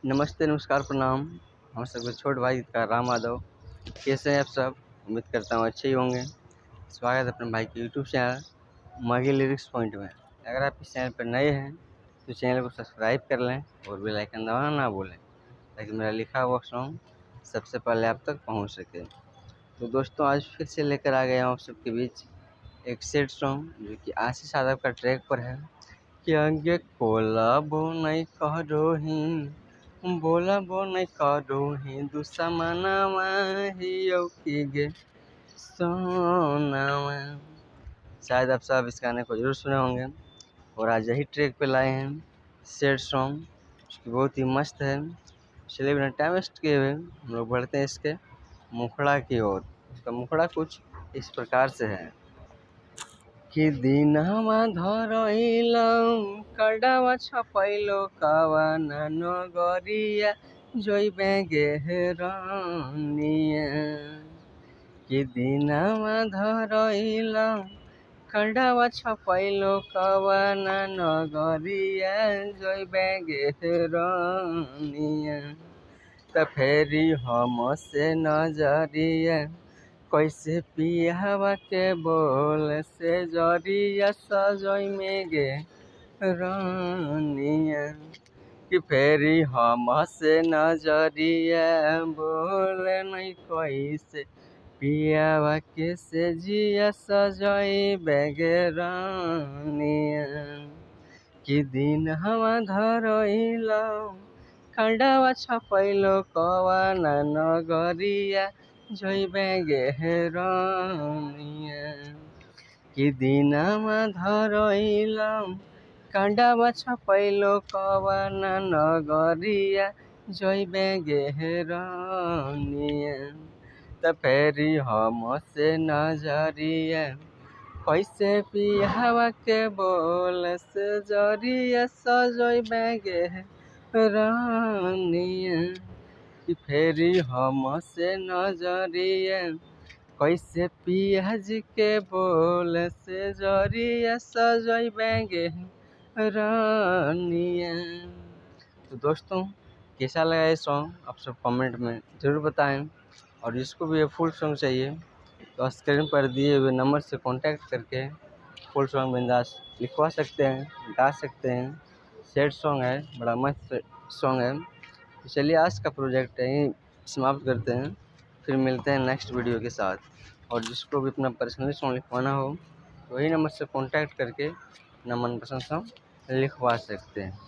नमस्ते, नमस्कार, प्रणाम। हम सबके छोटे भाई का राम यादव। कैसे हैं आप सब? उम्मीद करता हूँ अच्छे ही होंगे। स्वागत है अपने भाई के यूट्यूब चैनल माही लिरिक्स पॉइंट में। अगर आप इस चैनल पर नए हैं तो चैनल को सब्सक्राइब कर लें और बेल आइकन दबाना ना भूलें, ताकि मेरा लिखा हुआ सॉन्ग सबसे पहले आप तक पहुँच सके। तो दोस्तों, आज फिर से लेकर आ गया हूँ आप सबके बीच एक सैड सॉन्ग, जो कि आशीष यादव का ट्रैक पर है। क्या गे कोला बो नहीं कह रोही, बोला बो नहीं करोही दुश्मनावा हियो की गे सोनावा। शायद आप सब इस गाने को जरूर सुने होंगे। और आज यही ट्रैक पे लाए हैं सैड सॉन्ग, जो बहुत ही मस्त है। चलिए बिना टाइम वेस्ट किए हुए हम लोग बढ़ते हैं इसके मुखड़ा की ओर। उसका मुखड़ा कुछ इस प्रकार से है कि दिनवा धरइलौ कडावा छपैलो कावाना नगरिया जइबे गेहरनिया। कि दिनवा धरइलौ कडावा छपैलो कावाना नगरिया जइबे गेहरनिया। त फेरी हमसे नजरिया कैसे पियावा के बोल से जरिया सजई में गे रानिया। कि फेरी हमसे नजरिया बोल नहीं कैसे पियावा के से जिया सजई बेगे रानिया। कि दिन हवा धरइलौ खंडावा छपैलो कवाना नगरिया जइबे गेहरनिया। कि दिनमा धरइलौ खंडावा छपैलो कवाना नगरिया जइबे गेहरनिया। त फेरी हमसे नजरिया कैसे पियावा के बोल से जरिया सजइबे गेहरनिया। कि फेरी हमसे नजरिया कैसे पियाज के बोल से जरिया सजइबे गेहरनिया। तो दोस्तों, कैसा लगा ये सॉन्ग आप सब कमेंट में ज़रूर बताएं। और जिसको भी ये फुल सॉन्ग चाहिए तो स्क्रीन पर दिए हुए नंबर से कांटेक्ट करके फुल सॉन्ग बिंदास लिखवा सकते हैं, गा सकते हैं। सैड सॉन्ग है, बड़ा मस्त सॉन्ग है। तो चलिए आज का प्रोजेक्ट यहीं समाप्त करते हैं, फिर मिलते हैं नेक्स्ट वीडियो के साथ। और जिसको भी अपना पर्सनली सॉन्ग लिखवाना हो तो वही नंबर से कांटेक्ट करके अपना मनपसंद सॉन्ग लिखवा सकते हैं।